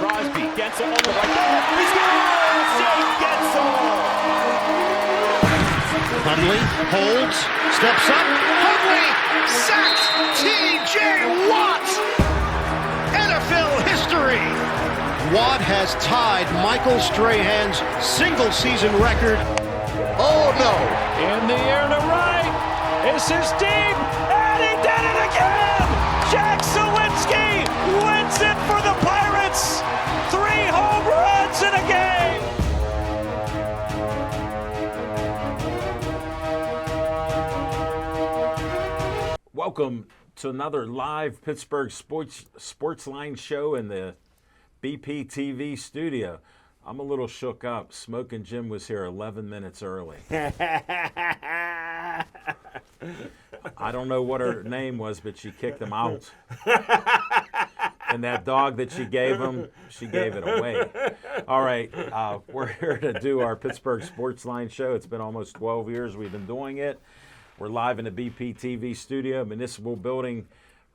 Crosby, Gensel on the right. He scores! Jake Gensel! Hundley holds, steps up. Hundley sacks T.J. Watt. NFL history. Watt has tied Michael Strahan's single-season record. Oh, no. In the air to right. This is deep. And he did it again. Jack Sawinski wins it for the Pirates. 3 home runs in a game. Welcome to another live Pittsburgh Sports Line show in the BPTV studio. I'm a little shook up. Smoking Jim was here 11 minutes early. I don't know what her name was, but she kicked him out. And that dog that she gave him, she gave it away. All right, we're here to do our Pittsburgh Sports Line show. It's been almost 12 years we've been doing it. We're live in the BPTV studio, municipal building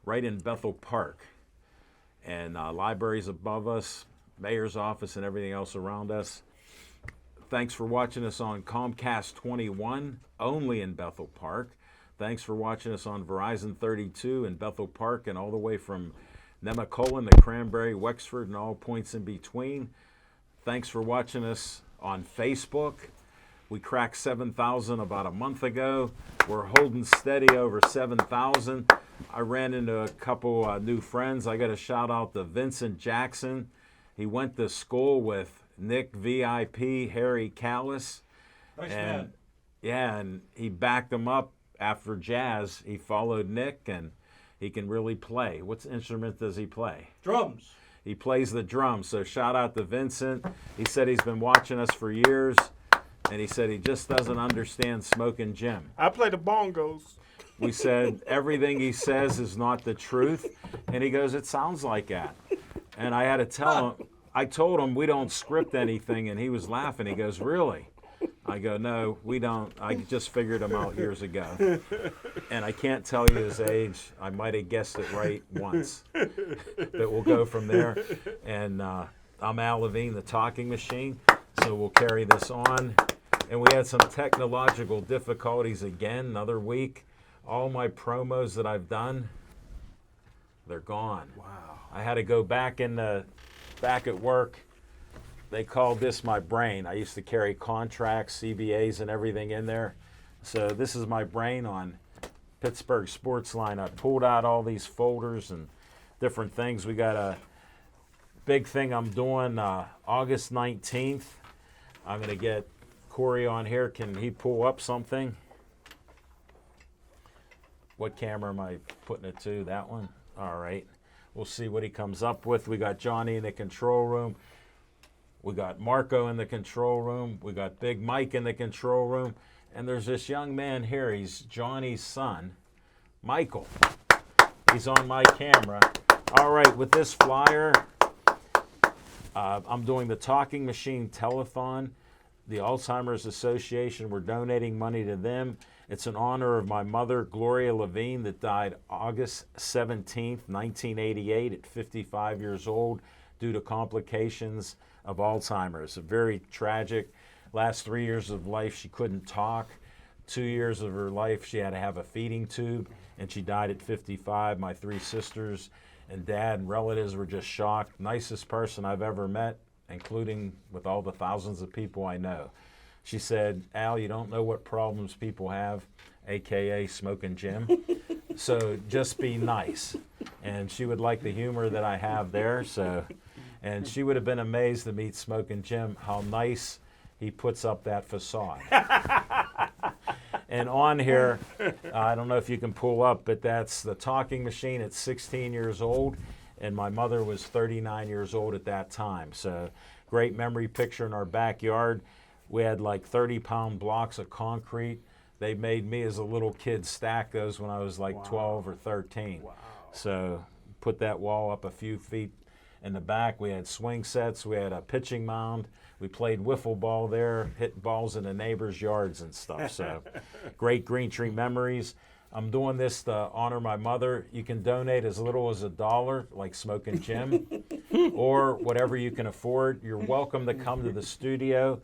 right in Bethel Park. And libraries above us, mayor's office, and everything else around us. Thanks for watching us on Comcast 21, only in Bethel Park. Thanks for watching us on Verizon 32 in Bethel Park and all the way from Nemacolin to Cranberry, Wexford, and all points in between. Thanks for watching us on Facebook. We cracked 7,000 about a month ago. We're holding steady over 7,000. I ran into a couple new friends. I got to shout out to Vincent Jackson. He went to school with Nick VIP, Harry Callis. Nice man. Yeah, and he backed him up after jazz. He followed Nick, and he can really play. What instrument does he play? Drums. He plays the drums. So shout out to Vincent. He said he's been watching us for years. And he said he just doesn't understand Smoking Jim. I play the bongos. We said everything he says is not the truth. And he goes, it sounds like that. And I had to tell him, I told him we don't script anything. And he was laughing. He goes, really? I go, no, we don't. I just figured him out years ago. And I can't tell you his age. I might have guessed it right once. But we'll go from there. And I'm Al Levine, the talking machine. So we'll carry this on. And we had some technological difficulties again, another week. All my promos that I've done, they're gone. Wow. I had to go back at work. They called this my brain. I used to carry contracts, CBAs, and everything in there. So this is my brain on Pittsburgh Sports Line. I pulled out all these folders and different things. We got a big thing I'm doing August 19th. I'm going to get Corey on here. Can he pull up something? What camera am I putting it to? That one? All right. We'll see what he comes up with. We got Johnny in the control room. We got Marco in the control room. We got Big Mike in the control room. And there's this young man here. He's Johnny's son, Michael. He's on my camera. All right, with this flyer, I'm doing the Talking Machine Telethon. The Alzheimer's Association, we're donating money to them. It's in honor of my mother, Gloria Levine, that died August 17th, 1988 at 55 years old due to complications of Alzheimer's. Very tragic. Last 3 years of life, she couldn't talk. 2 years of her life, she had to have a feeding tube, and she died at 55. My 3 sisters and dad and relatives were just shocked. Nicest person I've ever met, including with all the thousands of people I know. She said, Al, you don't know what problems people have, AKA Smoking Jim. So just be nice. And she would like the humor that I have there. And she would have been amazed to meet Smoking Jim, how nice he puts up that facade. And on here, I don't know if you can pull up, but that's the Talking Machine at 16 years old. And my mother was 39 years old at that time. So great memory picture in our backyard. We had like 30-pound blocks of concrete. They made me as a little kid stack those when I was like 12 or 13. Wow. So put that wall up a few feet in the back. We had swing sets. We had a pitching mound. We played wiffle ball there, hit balls in the neighbors' yards and stuff. So great Green Tree memories. I'm doing this to honor my mother. You can donate as little as $1, like Smoking Jim. or whatever you can afford. You're welcome to come to the studio.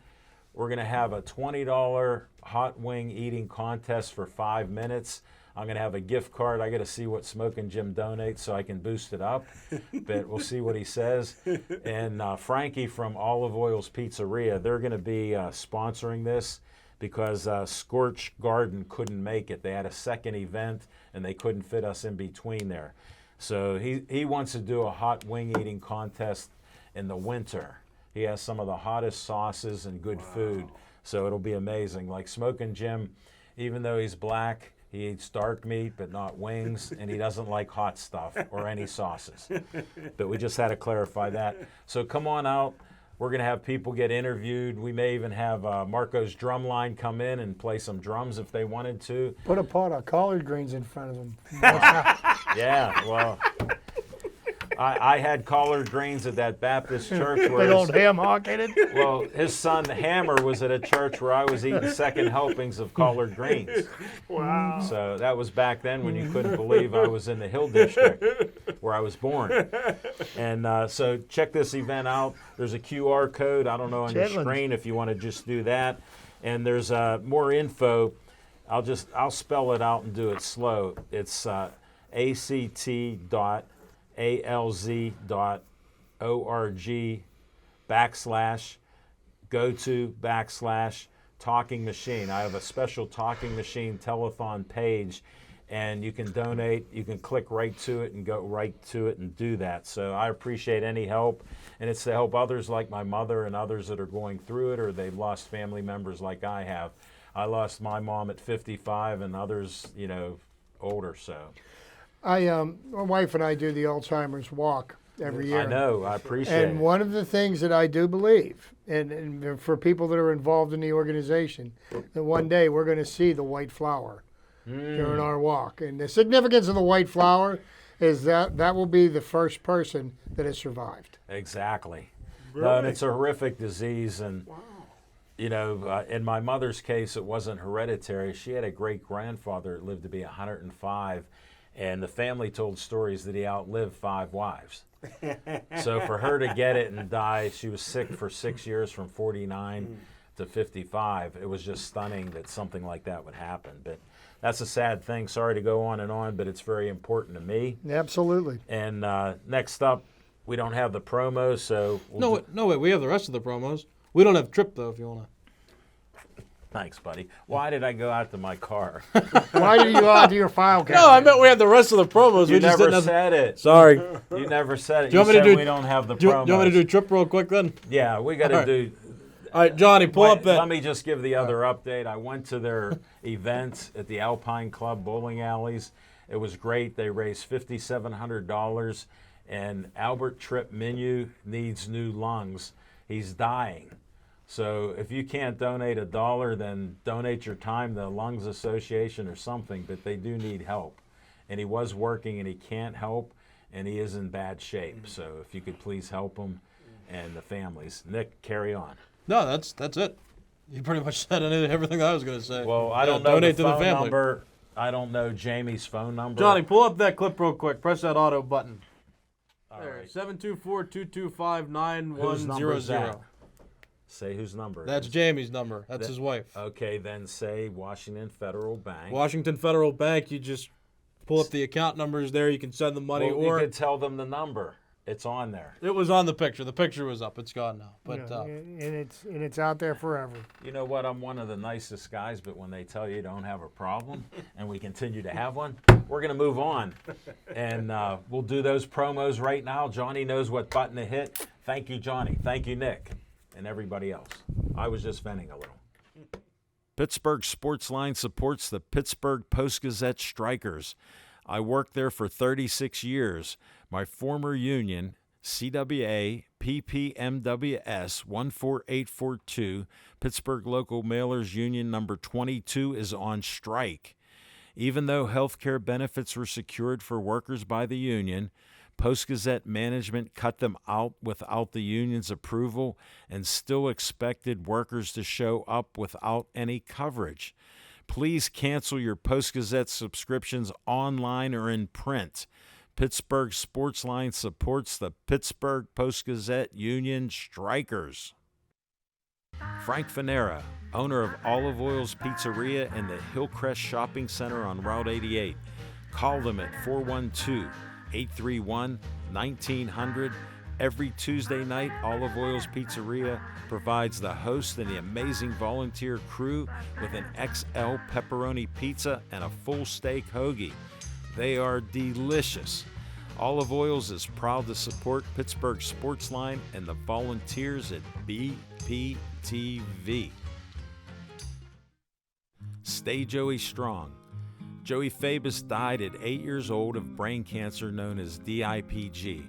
We're going to have a $20 hot wing eating contest for 5 minutes. I'm going to have a gift card. I got to see what Smokin' Jim donates so I can boost it up, but we'll see what he says. And Frankie from Olive Oil's Pizzeria, they're going to be sponsoring this because Scorch Garden couldn't make it. They had a second event, and they couldn't fit us in between there. So he wants to do a hot wing eating contest in the winter. He has some of the hottest sauces and good food, so it'll be amazing. Like Smokin' Jim, even though he's black, he eats dark meat but not wings, and he doesn't like hot stuff or any sauces. But we just had to clarify that. So come on out. We're going to have people get interviewed. We may even have Marco's Drumline come in and play some drums if they wanted to. Put a pot of collard greens in front of them. Yeah, well, I had collard greens at that Baptist church where Big old ham hock in it. well, his son Hammer was at a church where I was eating second helpings of collard greens. Wow. So that was back then when you couldn't believe I was in the Hill District where I was born. And so check this event out. There's a QR code, I don't know, on your Chitlins. screen if you want to just do that. And there's more info. I'll spell it out and do it slow. It's act.alz.org/go-to/talking machine. I have a special talking machine telethon page, and you can donate. You can click right to it and go right to it and do that. So I appreciate any help, and it's to help others like my mother and others that are going through it or they've lost family members like I have. I lost my mom at 55 and others, older, so. My wife and I do the Alzheimer's walk every year. I know, I appreciate And it. one of the things that I do believe, and for people that are involved in the organization, that one day we're going to see the white flower during our walk. And the significance of the white flower is that will be the first person that has survived. Exactly. No, and it's a horrific disease, and in my mother's case, it wasn't hereditary. She had a great-grandfather that lived to be 105, and the family told stories that he outlived 5 wives. So for her to get it and die, she was sick for 6 years from 49 to 55. It was just stunning that something like that would happen. But that's a sad thing. Sorry to go on, but it's very important to me. Absolutely. And next up, we don't have the promos, so we'll No, wait. We have the rest of the promos. We don't have Trip, though, if you want to. Thanks, buddy. Why did I go out to my car? Why did you go out to your file cabinet? No, I meant we had the rest of the promos. You we just never didn't have... said it. Sorry. You never said it. Do you want me to said do- we don't have the Do you promos. want me to do Trip real quick then? Yeah, we got to All right. do. All right, Johnny, pull up that. Let me just give the other update. I went to their event at the Alpine Club Bowling Alleys. It was great. They raised $5,700, and Albert Tripp Menu needs new lungs. He's dying. So if you can't donate $1, then donate your time to the Lungs Association or something, but they do need help. And he was working and he can't help, and he is in bad shape. So if you could please help him and the families. Nick, carry on. No, that's it. You pretty much said everything I was going to say. Well, I Yeah, don't know donate the to phone the family. number. I don't know Jamie's phone number. Johnny, pull up that clip real quick. Press that auto button. All There, right. 724-225-9100. Whose number is that? Say whose number. it That's is. Jamie's number. That's his wife. Okay, then say Washington Federal Bank. Washington Federal Bank. You just pull up the account numbers there. You can send the money, Well, or you could tell them the number. It's on there. it was on the picture. The picture was up. It's gone now. But and it's out there forever. You know what? I'm one of the nicest guys, but when they tell you don't have a problem and we continue to have one, we're going to move on. And we'll do those promos right now. Johnny knows what button to hit. Thank you, Johnny. Thank you, Nick, and everybody else. I was just venting a little. Pittsburgh Sportsline supports the Pittsburgh Post-Gazette Strikers. I worked there for 36 years. My former union, CWA PPMWS 14842, Pittsburgh Local Mailers Union number 22, is on strike. Even though health care benefits were secured for workers by the union, Post-Gazette management cut them out without the union's approval and still expected workers to show up without any coverage. Please cancel your Post-Gazette subscriptions online or in print. Pittsburgh Sportsline supports the Pittsburgh Post-Gazette Union Strikers. Frank Fanera, owner of Olive Oil's Pizzeria and the Hillcrest Shopping Center on Route 88. Call them at 412-831-1900. Every Tuesday night, Olive Oil's Pizzeria provides the host and the amazing volunteer crew with an XL pepperoni pizza and a full steak hoagie. They are delicious. Olive Oils is proud to support Pittsburgh Sportsline and the volunteers at BPTV. Stay Joey strong. Joey Fabus died at 8 years old of brain cancer known as DIPG.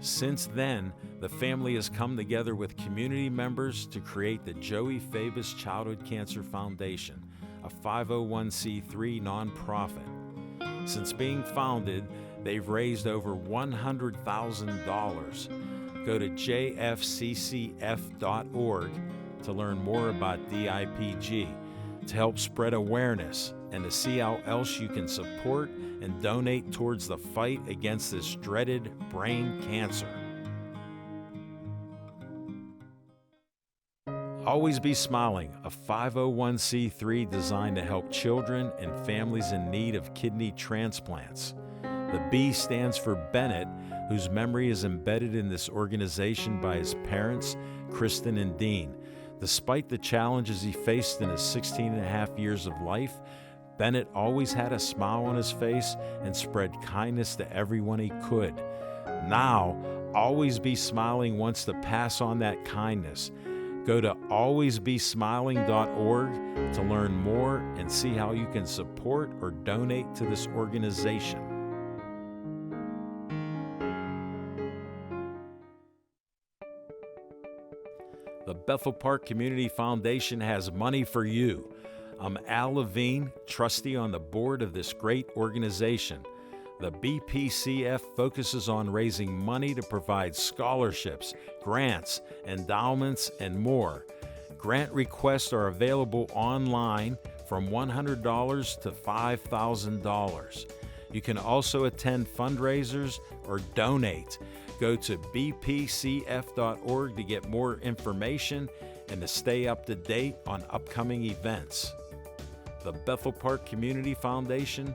Since then, the family has come together with community members to create the Joey Fabus Childhood Cancer Foundation, a 501c3 nonprofit. Since being founded, they've raised over $100,000. Go to jfccf.org to learn more about DIPG, to help spread awareness, and to see how else you can support and donate towards the fight against this dreaded brain cancer. Always Be Smiling, a 501c3 designed to help children and families in need of kidney transplants. The B stands for Bennett, whose memory is embedded in this organization by his parents, Kristen and Dean. Despite the challenges he faced in his 16 and a half years of life, Bennett always had a smile on his face and spread kindness to everyone he could. Now, Always Be Smiling wants to pass on that kindness. Go to alwaysbesmiling.org to learn more and see how you can support or donate to this organization. The Bethel Park Community Foundation has money for you. I'm Al Levine, trustee on the board of this great organization. The BPCF focuses on raising money to provide scholarships, grants, endowments, and more. Grant requests are available online from $100 to $5,000. You can also attend fundraisers or donate. Go to bpcf.org to get more information and to stay up to date on upcoming events. The Bethel Park Community Foundation,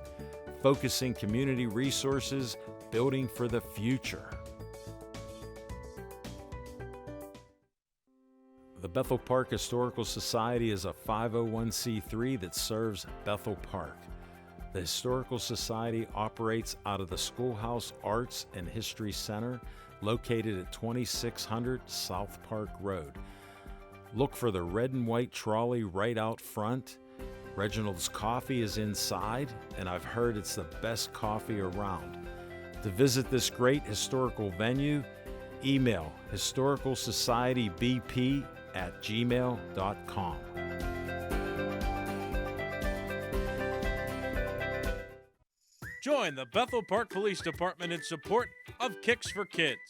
focusing community resources, building for the future. The Bethel Park Historical Society is a 501c3 that serves Bethel Park. The Historical Society operates out of the Schoolhouse Arts and History Center, located at 2600 South Park Road. Look for the red and white trolley right out front. Reginald's Coffee is inside, and I've heard it's the best coffee around. To visit this great historical venue, email historicalsocietybp@gmail.com. Join the Bethel Park Police Department in support of Kicks for Kids.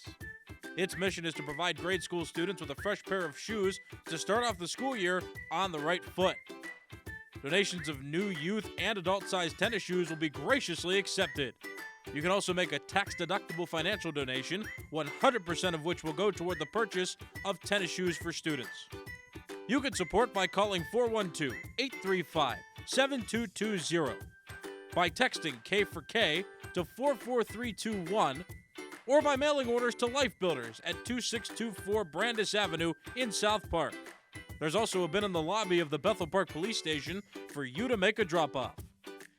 Its mission is to provide grade school students with a fresh pair of shoes to start off the school year on the right foot. Donations of new youth and adult-sized tennis shoes will be graciously accepted. You can also make a tax-deductible financial donation, 100% of which will go toward the purchase of tennis shoes for students. You can support by calling 412-835-7220, by texting K for K to 44321, or by mailing orders to Life Builders at 2624 Brandis Avenue in South Park. There's also a bin in the lobby of the Bethel Park Police Station for you to make a drop-off.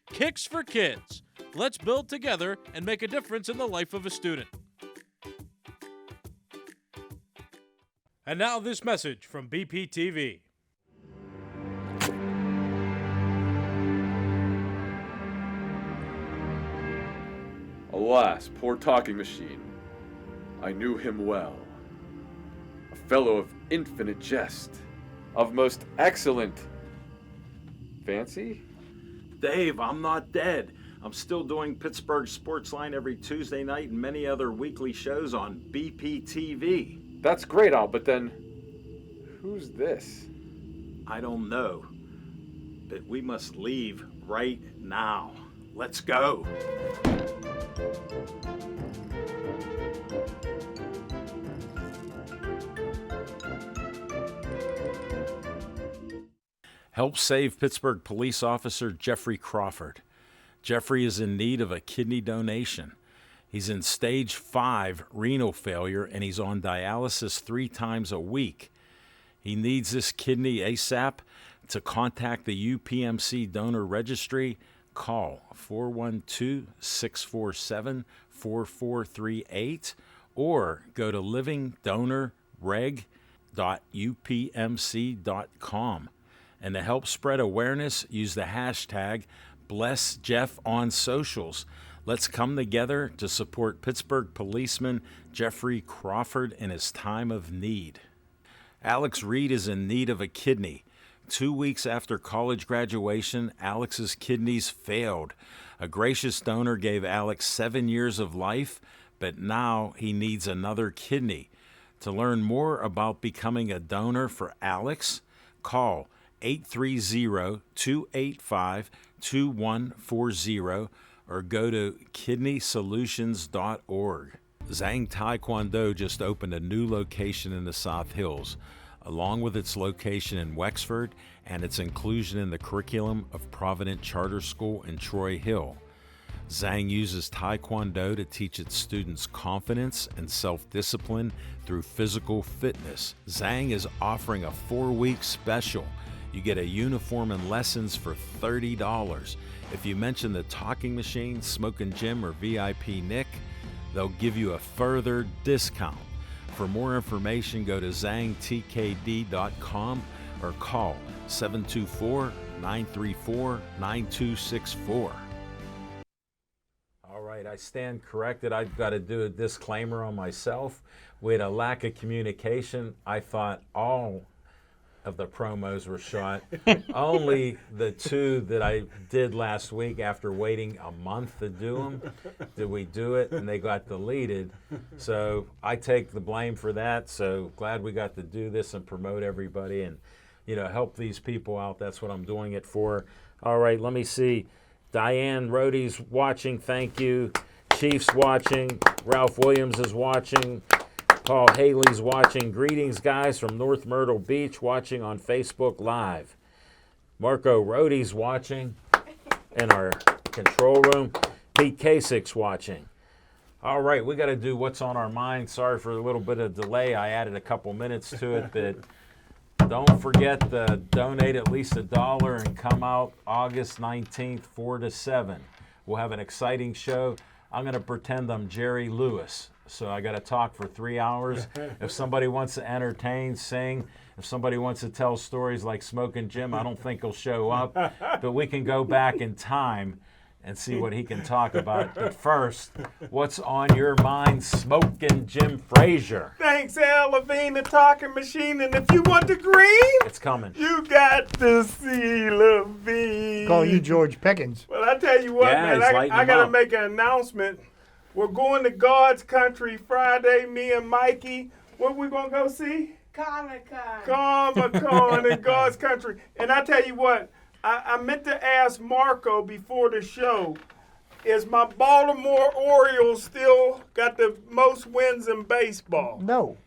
Kicks for Kids. Let's build together and make a difference in the life of a student. And now this message from BPTV. Alas, poor talking machine. I knew him well. A fellow of infinite jest, of most excellent fancy? Dave, I'm not dead. I'm still doing Pittsburgh Sportsline every Tuesday night and many other weekly shows on BPTV. That's great, Al, but then who's this? I don't know, but we must leave right now. Let's go. Help save Pittsburgh police officer Jeffrey Crawford. Jeffrey is in need of a kidney donation. He's in stage 5 renal failure and he's on dialysis 3 times a week. He needs this kidney ASAP. To contact the UPMC donor registry, call 412-647-4438 or go to livingdonorreg.upmc.com. And to help spread awareness, use the hashtag #BlessJeff on socials. Let's come together to support Pittsburgh policeman Jeffrey Crawford in his time of need. Alex Reed is in need of a kidney. 2 weeks after college graduation, Alex's kidneys failed. A gracious donor gave Alex 7 years of life, but now he needs another kidney. To learn more about becoming a donor for Alex, call 830-285-2140 or go to kidneysolutions.org. Zhang Taekwondo just opened a new location in the South Hills, along with its location in Wexford and its inclusion in the curriculum of Provident Charter School in Troy Hill. Zhang uses Taekwondo to teach its students confidence and self-discipline through physical fitness. Zhang is offering a 4-week special. You get a uniform and lessons for $30. If you mention the Talking Machine, Smoking Jim, or VIP Nick, they'll give you a further discount. For more information, go to zhangtkd.com or call 724-934-9264. All right, I stand corrected. I've got to do a disclaimer on myself. We had a lack of communication. I thought all of the promos were shot. Only the 2 that I did last week after waiting a month to do them, did we do it, and they got deleted. So I take the blame for that. So glad we got to do this and promote everybody and, help these people out. That's what I'm doing it for. All right, let me see. Diane Rody's watching. Thank you. Chief's watching. Ralph Williams is watching. Paul Haley's watching. Greetings, guys, from North Myrtle Beach, watching on Facebook Live. Marco Rody's watching in our control room. Pete Kasich's watching. All right, we got to do what's on our mind. Sorry for a little bit of delay. I added a couple minutes to it, but don't forget to donate at least $1 and come out August 19th, 4 to 7. We'll have an exciting show. I'm going to pretend I'm Jerry Lewis. So I got to talk for 3 hours. If somebody wants to entertain, sing, if somebody wants to tell stories like Smoking Jim, I don't think he'll show up. But we can go back in time and see what he can talk about. But first, what's on your mind, Smoking Jim Frazier? Thanks, Al Levine, the Talking Machine. And if you want the green, It's coming. you got to see Levine. Call you George Pickens. Well, I tell you what, Yeah, man, he's lighting I them got to up. make an announcement. We're going to God's Country Friday, me and Mikey. What we going to go see? Comic-Con in God's Country. And I tell you what, I meant to ask Marco before the show, is my Baltimore Orioles still got the most wins in baseball? No.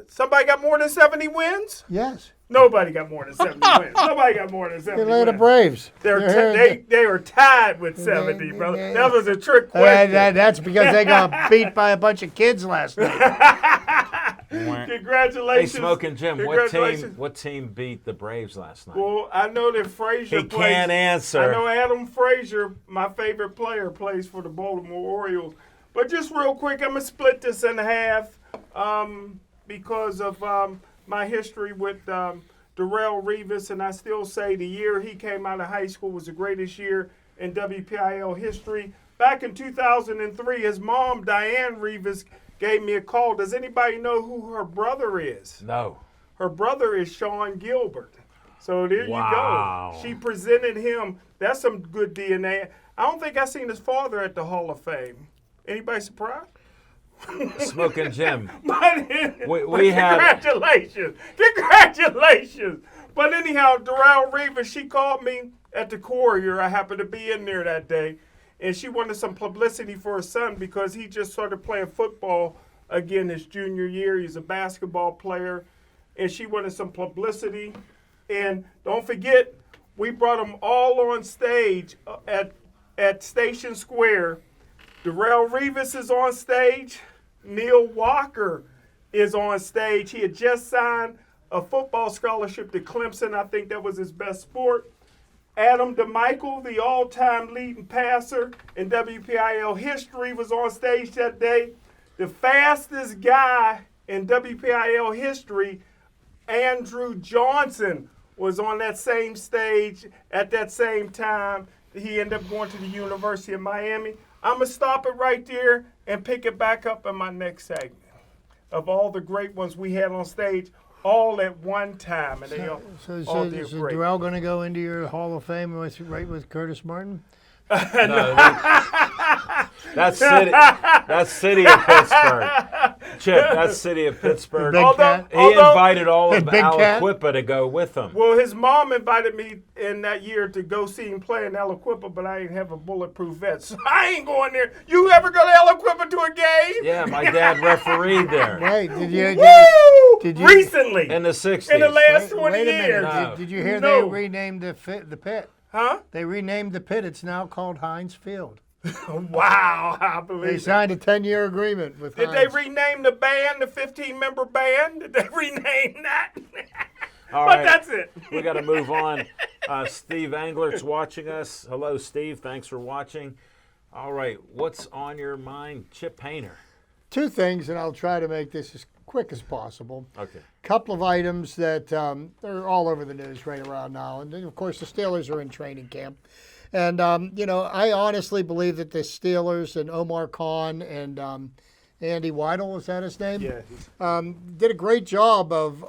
Somebody got more than 70 wins? Yes. Nobody got more than 70 wins. Nobody got more than 70 Atlanta wins. Braves. They were tied with 70, brother. That was a trick question. That's because they got beat by a bunch of kids last night. Hey, Congratulations. Smoking Jim, Congratulations. what team beat the Braves last night? Well, I know that Frazier He can't answer. I know Adam Frazier, my favorite player, plays for the Baltimore Orioles. But just real quick, I'm going to split this in half because of my history with Darrelle Revis. And I still say the year he came out of high school was the greatest year in WPIL history. Back in 2003, his mom, Diane Revis, gave me a call. Does anybody know who her brother is? No. Her brother is Sean Gilbert. So there Wow. you go. She presented him. That's some good DNA. I don't think I seen his father at the Hall of Fame. Anybody surprised? Smoking Jim. But We had. congratulations. Congratulations. But anyhow, Darrelle Revis, she called me at the Courier. I happened to be in there that day. and she wanted some publicity for her son because he just started playing football again his junior year. He's a basketball player, and she wanted some publicity. And don't forget, we brought them all on stage at Station Square. Darrelle Revis is on stage. Neil Walker is on stage. He had just signed a football scholarship to Clemson. I think that was his best sport. Adam DeMichael, the all-time leading passer in WPIL history, was on stage that day. The fastest guy in WPIL history, Andrew Johnson, was on that same stage at that same time. He ended up going to the University of Miami. I'm going to stop it right there and pick it back up in my next segment of all the great ones we had on stage all at one time. And they all did Is great. Darrell going to go into your Hall of Fame with Curtis Martin? No, that's city of Pittsburgh. Chip, that's city of Pittsburgh. Big Cat? He invited all of Big Cat? Aliquippa to go with him. Well, his mom invited me in that year to go see him play in Aliquippa, but I didn't have a bulletproof vest, so I ain't going there. You ever go to Aliquippa to a game? Yeah, my dad refereed there Wait, did you? Woo! Did you- Recently. in the 60s. In the last 20 Wait a minute. years. No. Did you hear No. they renamed the pit? Huh? They renamed the pit. It's now called Heinz Field. Wow, I They believe it. signed a 10-year agreement with Did Heinz. they rename the band, the 15-member band? Did they rename that? All But right. that's it. We got to move on. Steve Anglert's watching us. Hello, Steve. Thanks for watching. All right. What's on your mind, Chip Painter? Two things, and I'll try to make this as quick as possible. Okay. Couple of items that are all over the news right around now. And then, of course, the Steelers are in training camp. And, I honestly believe that the Steelers and Omar Khan and Andy Weidel, is that his name? Yeah. Did a great job of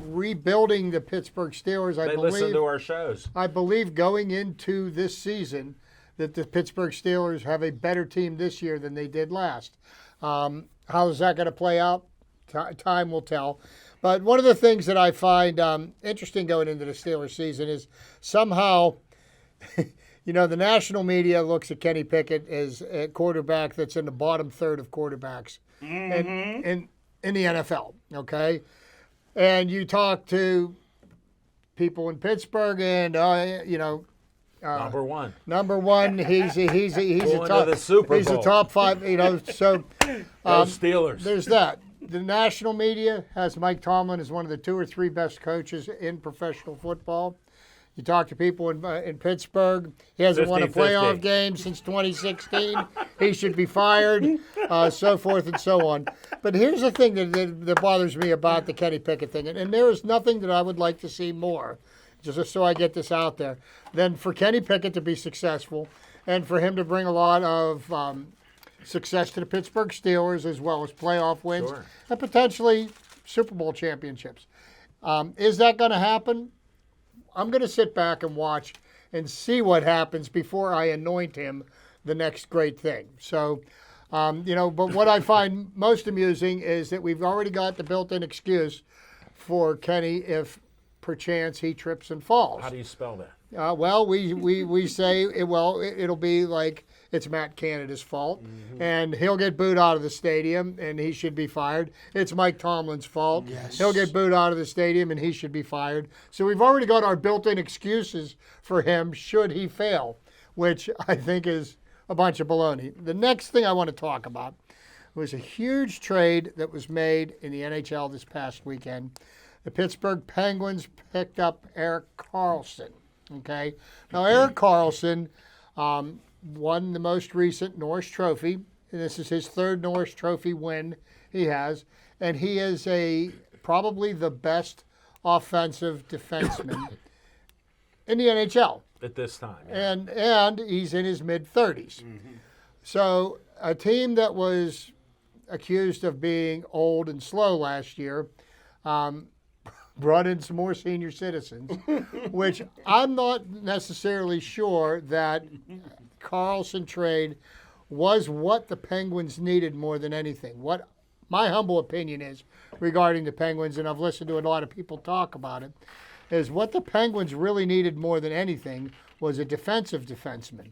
rebuilding the Pittsburgh Steelers. They listen to our shows. I believe going into this season that the Pittsburgh Steelers have a better team this year than they did last. How is that going to play out? Time will tell. But one of the things that I find interesting going into the Steelers season is somehow, the national media looks at Kenny Pickett as a quarterback that's in the bottom third of quarterbacks in the NFL, okay? And you talk to people in Pittsburgh and, Number one. number one, he's a Going top, to the Super he's a Bowl. top five, so Go Steelers. there's that. The national media has Mike Tomlin as one of the 2 or 3 best coaches in professional football. You talk to people in Pittsburgh, he hasn't won a 50-50. playoff game since 2016. He should be fired, so forth and so on. But here's the thing that bothers me about the Kenny Pickett thing, and there is nothing that I would like to see more, just so I get this out there, than for Kenny Pickett to be successful and for him to bring a lot of success to the Pittsburgh Steelers as well as playoff wins Sure. and potentially Super Bowl championships. Is that going to happen? I'm going to sit back and watch and see what happens before I anoint him the next great thing. So, but what I find most amusing is that we've already got the built-in excuse for Kenny if perchance he trips and falls. How do you spell that? Well, we say, it'll be like it's Matt Canada's fault, and he'll get booed out of the stadium, and he should be fired. It's Mike Tomlin's fault. Yes. He'll get booed out of the stadium, and he should be fired. So we've already got our built-in excuses for him should he fail, which I think is a bunch of baloney. The next thing I want to talk about was a huge trade that was made in the NHL this past weekend. The Pittsburgh Penguins picked up Erik Karlsson. Okay, now Erik Karlsson won the most recent Norris Trophy, and this is his 3rd Norris Trophy win he has, and he is probably the best offensive defenseman in the NHL, At this time. Yeah. and he's in his mid-30s. So a team that was accused of being old and slow last year brought in some more senior citizens, which I'm not necessarily sure that Karlsson trade was what the Penguins needed more than anything. What my humble opinion is regarding the Penguins, and I've listened to a lot of people talk about it, is what the Penguins really needed more than anything was a defensive defenseman.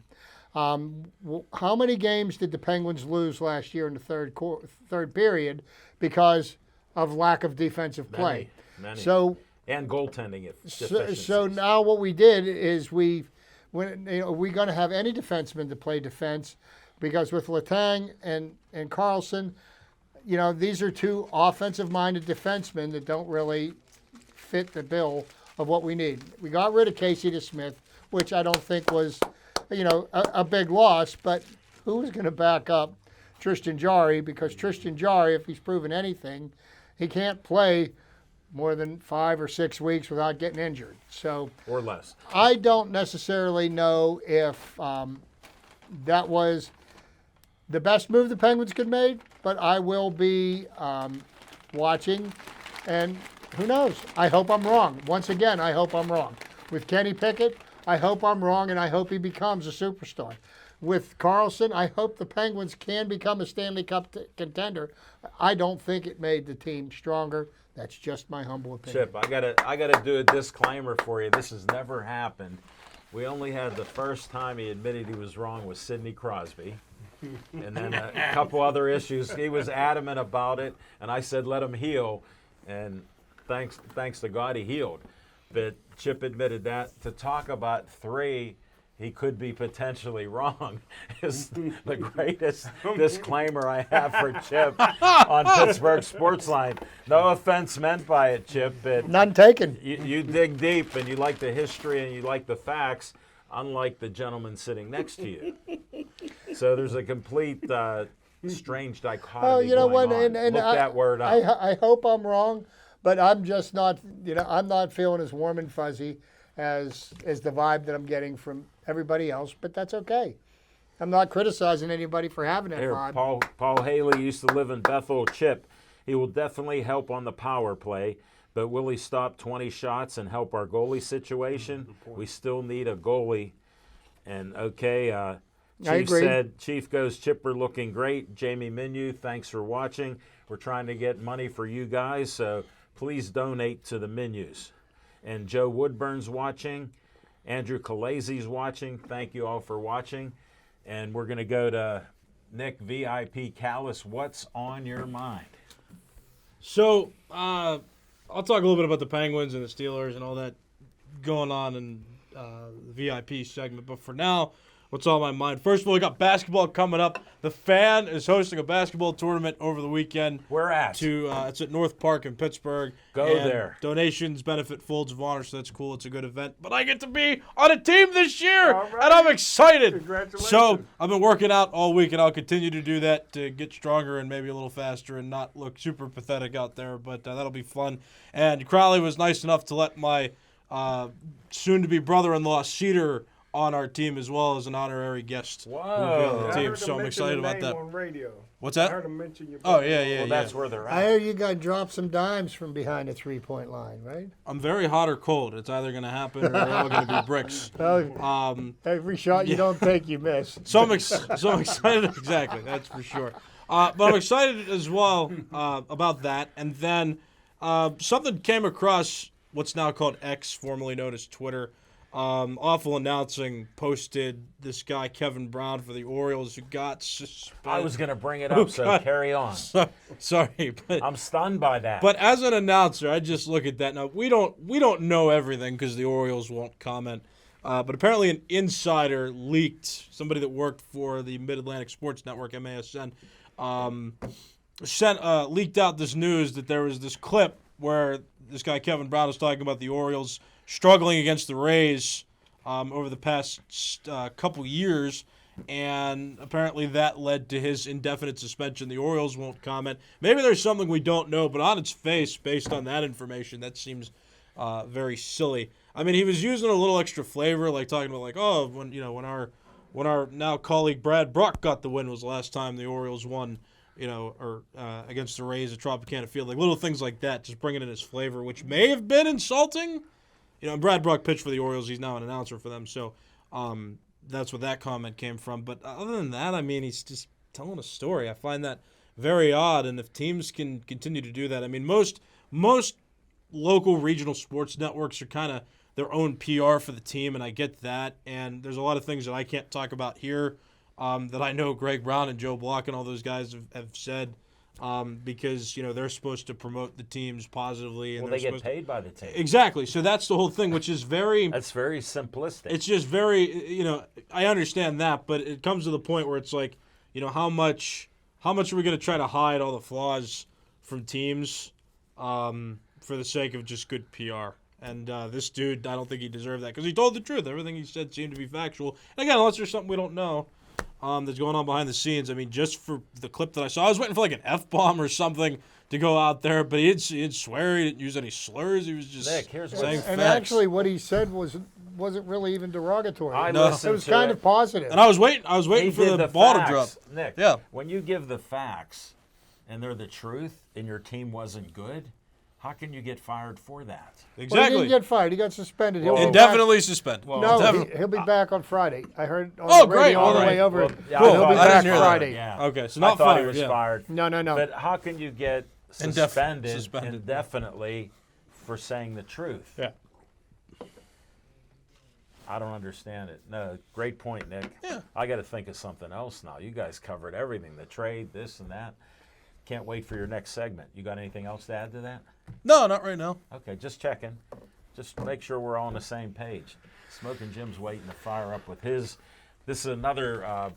How many games did the Penguins lose last year in the third period because of lack of defensive play? Many. So And goaltending it. so now what we did is we're going to have any defenseman to play defense, because with Letang and Carlson, these are two offensive-minded defensemen that don't really fit the bill of what we need. We got rid of Casey DeSmith, which I don't think was, a big loss, but who's going to back up Tristan Jarry? Because Tristan Jarry, if he's proven anything, he can't play more than 5 or 6 weeks without getting injured. So Or less. I don't necessarily know if that was the best move the Penguins could make, but I will be watching, and who knows? I hope I'm wrong. Once again, I hope I'm wrong. With Kenny Pickett, I hope I'm wrong, and I hope he becomes a superstar. With Carlson, I hope the Penguins can become a Stanley Cup contender. I don't think it made the team stronger. That's just my humble opinion. Chip, I gotta do a disclaimer for you. This has never happened. We only had the first time he admitted he was wrong with Sidney Crosby. And then a couple other issues. He was adamant about it, and I said let him heal. And thanks to God he healed. But Chip admitted that. To talk about 3, he could be potentially wrong, is the greatest disclaimer I have for Chip on Pittsburgh Sportsline. No offense meant by it, Chip, but None taken. you dig deep and you like the history and you like the facts, unlike the gentleman sitting next to you. So there's a complete strange dichotomy Oh, you know going what? on. And Look that word up. I hope I'm wrong, but I'm just not. I'm not feeling as warm and fuzzy as the vibe that I'm getting from everybody else. But that's okay. I'm not criticizing anybody for having that Here, vibe. Paul Haley used to live in Bethel. Chip, he will definitely help on the power play, but will he stop 20 shots and help our goalie situation? We still need a goalie. And okay, I Chief agree. said, Chief goes, Chipper looking great. Jamie Minu, thanks for watching. We're trying to get money for you guys, so please donate to the menus. And Joe Woodburn's watching. Andrew Calazzi's watching. Thank you all for watching. And we're going to go to Nick VIP Callis. What's on your mind? So, I'll talk a little bit about the Penguins and the Steelers and all that going on in the VIP segment. But for now, what's on my mind? First of all, we got basketball coming up. The Fan is hosting a basketball tournament over the weekend. Where at? It's at North Park in Pittsburgh. Go And there. Donations benefit Folds of Honor, so that's cool. It's a good event. But I get to be on a team this year, All right. and I'm excited. Congratulations. So I've been working out all week, and I'll continue to do that to get stronger and maybe a little faster and not look super pathetic out there. But that'll be fun. And Crowley was nice enough to let my soon-to-be brother-in-law, Cedar, on our team as well as an honorary guest. Whoa. Will be on the I team, heard so him I'm mention excited the about name that. on radio. What's I that? heard him mention your Oh, yeah. Well, that's where they're I at. hear you got to drop some dimes from behind the 3-point line, right? I'm very hot or cold. It's either going to happen or they're all going to be bricks. Oh, every shot you don't take, you miss. So I'm excited. Exactly, that's for sure. But I'm excited as well about that. And then something came across what's now called X, formerly known as Twitter. Awful Announcing posted this guy, Kevin Brown, for the Orioles, who got suspended. I was going to bring it up, so God. carry on. Sorry, but I'm stunned by that. But as an announcer, I just look at that. Now we don't know everything because the Orioles won't comment. But apparently, an insider leaked, somebody that worked for the Mid-Atlantic Sports Network (MASN), leaked out this news that there was this clip where this guy Kevin Brown was talking about the Orioles struggling against the Rays over the past couple years. And apparently that led to his indefinite suspension. The Orioles won't comment. Maybe there's something we don't know, but on its face, based on that information, that seems very silly. I mean, he was using a little extra flavor, like talking about like, oh, when our now colleague Brad Bruck got the win was the last time the Orioles won, or against the Rays at Tropicana Field, like little things like that, just bringing in his flavor, which may have been insulting. And Brad Bruck pitched for the Orioles. He's now an announcer for them, so that's where that comment came from. But other than that, I mean, he's just telling a story. I find that very odd, and if teams can continue to do that, I mean, most local regional sports networks are kind of their own PR for the team, and I get that. And there's a lot of things that I can't talk about here that I know Greg Brown and Joe Block and all those guys have said because they're supposed to promote the teams positively. And Well, they get paid by the team. Exactly. So that's the whole thing, which is very. That's very simplistic. It's just very, I understand that, but it comes to the point where it's like, how much are we going to try to hide all the flaws from teams for the sake of just good PR? And this dude, I don't think he deserved that because he told the truth. Everything he said seemed to be factual. And again, unless there's something we don't know that's going on behind the scenes. I mean, just for the clip that I saw, I was waiting for like an F-bomb or something to go out there, but he didn't swear. He didn't use any slurs. He was just Nick, here's saying And facts. actually, what he said wasn't really even derogatory. I No. listened It was to kind it. of positive. And I was waiting He for did the ball to facts. drop. Nick, Yeah. when you give the facts and they're the truth and your team wasn't good, how can you get fired for that? Well, he Exactly. didn't get fired. He got suspended. He'll be back- Indefinitely suspended. No, Indefinitely. he'll be back on Friday. I heard on Oh, the radio great. all the All way right. over. Well, yeah, Cool. I He'll thought- be I didn't back hear that. Friday. Yeah. Okay, so I not thought fired. he was yeah. fired. No. But how can you get Suspended. indefinitely for saying the truth? Yeah. I don't understand it. No, great point, Nick. Yeah. I got to think of something else now. You guys covered everything, the trade, this and that. Can't wait for your next segment. You got anything else to add to that? No, not right now. Okay, just checking. Just make sure we're all on the same page. Smoking Jim's waiting to fire up with his. This is another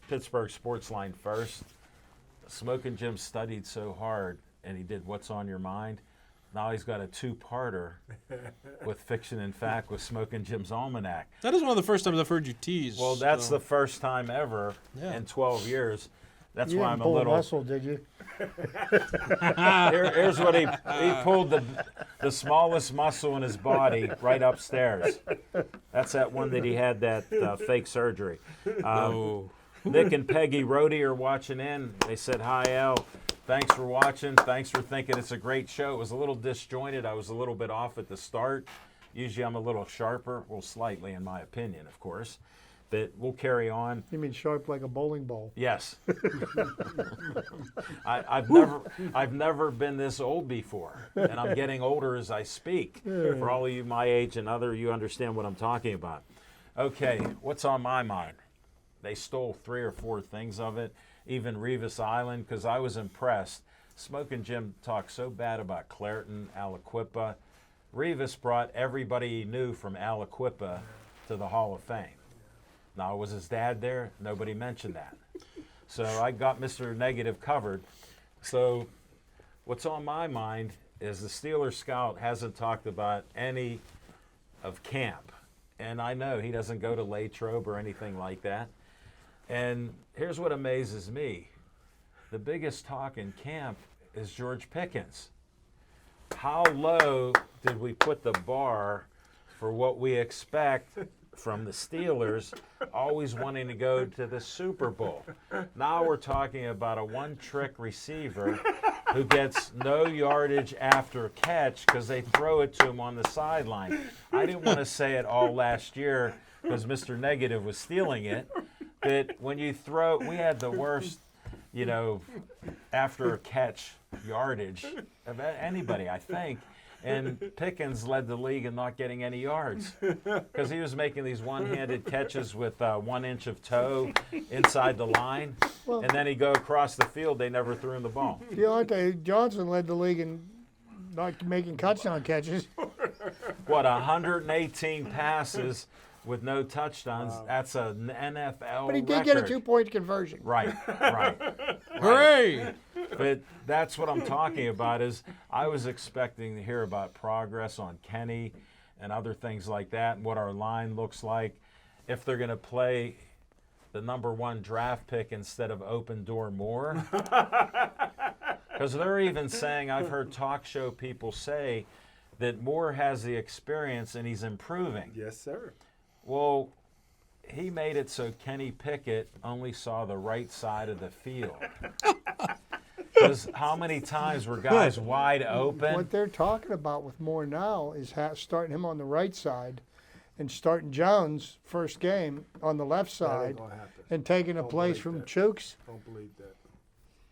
Pittsburgh Sports Line first. Smoking Jim studied so hard, and he did What's on Your Mind. Now he's got a two-parter with Fiction and Fact with Smoking Jim's Almanac. That is one of the first times I've heard you tease. Well, that's so. the first time ever Yeah. in 12 years. That's You why didn't I'm a pull little. a muscle, did you? Here's what he pulled the smallest muscle in his body right upstairs. That's that one that he had that fake surgery. Oh. Nick and Peggy Rohde are watching in. They said, "Hi, Al. Thanks for watching. Thanks for thinking it's a great show." It was a little disjointed. I was a little bit off at the start. Usually I'm a little sharper, well, slightly in my opinion, of course. But we'll carry on. You mean sharp like a bowling ball? Yes. I've never been this old before, and I'm getting older as I speak. For all of you my age and other, you understand what I'm talking about. Okay, what's on my mind? They stole 3 or 4 things of it, even Revis Island, because I was impressed. Smoking Jim talked so bad about Clairton, Aliquippa. Revis brought everybody he knew from Aliquippa to the Hall of Fame. Now, was his dad there? Nobody mentioned that. So I got Mr. Negative covered. So what's on my mind is the Steelers scout hasn't talked about any of camp. And I know he doesn't go to Latrobe or anything like that. And here's what amazes me. The biggest talk in camp is George Pickens. How low did we put the bar for what we expect from the Steelers, always wanting to go to the Super Bowl? Now we're talking about a one-trick receiver who gets no yardage after catch because they throw it to him on the sideline. I didn't want to say it all last year because Mr. Negative was stealing it, but when you throw, we had the worst, after catch yardage of anybody, I think. And Pickens led the league in not getting any yards because he was making these one-handed catches with 1 inch of toe inside the line, and then he'd go across the field. They never threw him the ball. Deontay Johnson led the league in not making touchdown catches. What, 118 passes with no touchdowns? That's an NFL But he did get a record. 2-point conversion. Right. Hooray! But that's what I'm talking about is I was expecting to hear about progress on Kenny and other things like that and what our line looks like. If they're going to play the #1 draft pick instead of Open Door Moore. Because they're even saying, I've heard talk show people say that Moore has the experience and he's improving. Yes, sir. Well, he made it so Kenny Pickett only saw the right side of the field. Because how many times were guys wide open? What they're talking about with Moore now is starting him on the right side and starting Jones first game on the left That side ain't gonna happen. and taking a Don't place believe from that. Chooks. Don't believe that.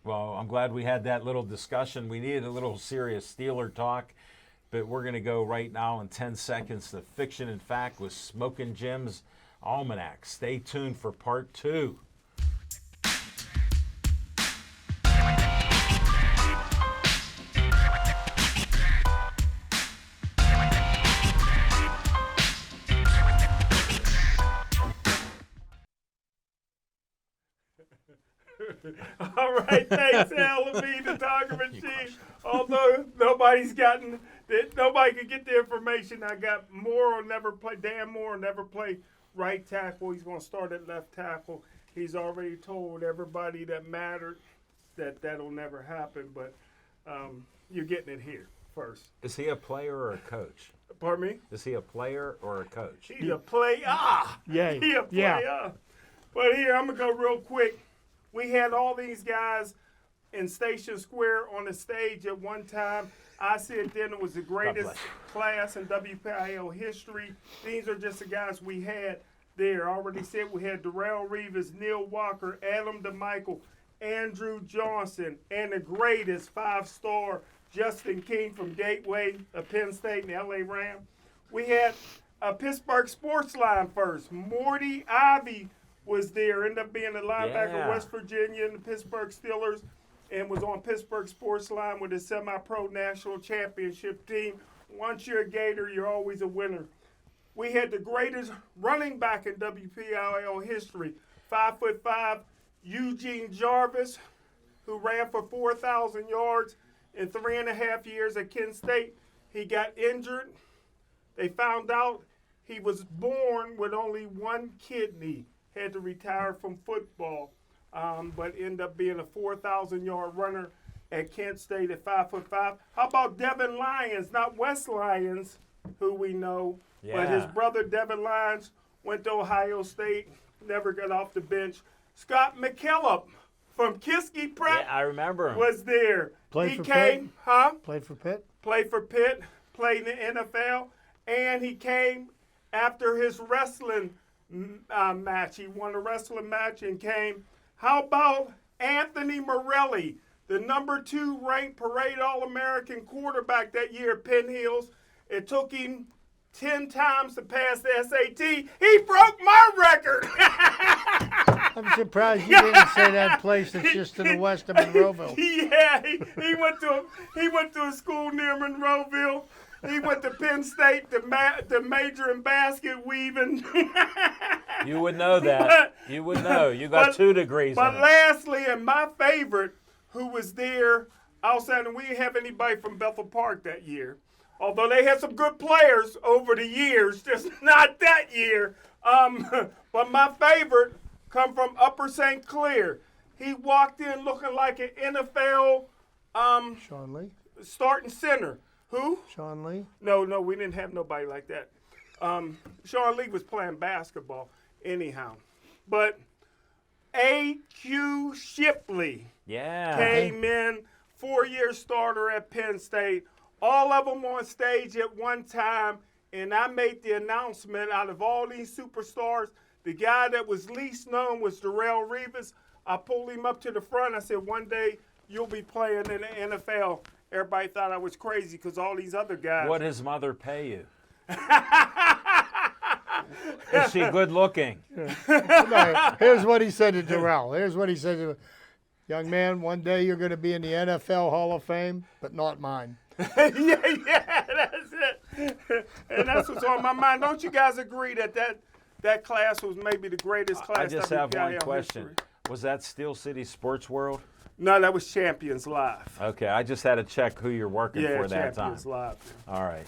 Well, I'm glad we had that little discussion. We needed a little serious Steeler talk. But we're going to go right now in 10 seconds to Fiction and Fact with Smokin' Jim's Almanac. Stay tuned for part 2. All right, thanks, Alamy, the talking machine. Although nobody could get the information. I got Moore will never play. Dan Moore will never play right tackle. He's going to start at left tackle. He's already told everybody that mattered that that'll never happen. But you're getting it here first. Is he a player or a coach? Pardon me? Is he a player or a coach? He's a player. Yeah. He a player. But here, I'm going to go real quick. We had all these guys in Station Square on the stage at one time. I said then it was the greatest class in WPIL history. These are just the guys we had there. I already said we had Darrelle Revis, Neil Walker, Adam DeMichael, Andrew Johnson, and the greatest 5-star Justin King from Gateway of Penn State and LA Ram. We had a Pittsburgh Sports Line first. Morty Ivy was there, ended up being a linebacker, West Virginia and the Pittsburgh Steelers, and was on Pittsburgh Sports Line with his semi-pro national championship team. Once you're a Gator, you're always a winner. We had the greatest running back in WPIL history, 5'5", Eugene Jarvis, who ran for 4,000 yards in 3.5 years at Kent State. He got injured. They found out he was born with only one kidney. Had to retire from football, but ended up being a 4,000-yard runner at Kent State at 5'5". How about Devin Lyons, not Wes Lyons, who we know, but his brother Devin Lyons went to Ohio State, never got off the bench. Scott McKillop from Kiski Prep Yeah, I remember him. was there. Played he for came, Pitt? Played for Pitt? Played for Pitt, played in the NFL, and he came after his wrestling match. He won a wrestling match and came. How about Anthony Morelli, the number 2 ranked Parade All-American quarterback that year at Penn Hills? It took him 10 times to pass the SAT. He broke my record. I'm surprised you didn't say that place that's just to the west of Monroeville. Yeah, he went to a school near Monroeville. He went to Penn State to major in basket weaving. You would know that. You would know. You got 2 degrees. But in it. lastly, and my favorite, who was there outside, and we didn't have anybody from Bethel Park that year. Although they had some good players over the years, just not that year. But my favorite come from Upper St. Clair. He walked in looking like an NFL Sean Lee? starting center. Who? Sean Lee? No, we didn't have nobody like that. Sean Lee was playing basketball anyhow. But A.Q. Shipley came in, 4-year starter at Penn State. All of them on stage at one time, and I made the announcement out of all these superstars, the guy that was least known was Darrelle Revis. I pulled him up to the front. I said, one day you'll be playing in the NFL. Everybody thought I was crazy because all these other guys. What does mother pay you? Is she good looking? No, here's what he said to Darrelle. Here's what he said to him. Young man, one day you're going to be in the NFL Hall of Fame, but not mine. yeah, that's it. And that's what's on my mind. Don't you guys agree that class was maybe the greatest class? I just have one WPIL question. history? Was that Steel City Sports World? No, that was Champions Live. Okay, I just had to check who you're working for that time. Champions Live. All right.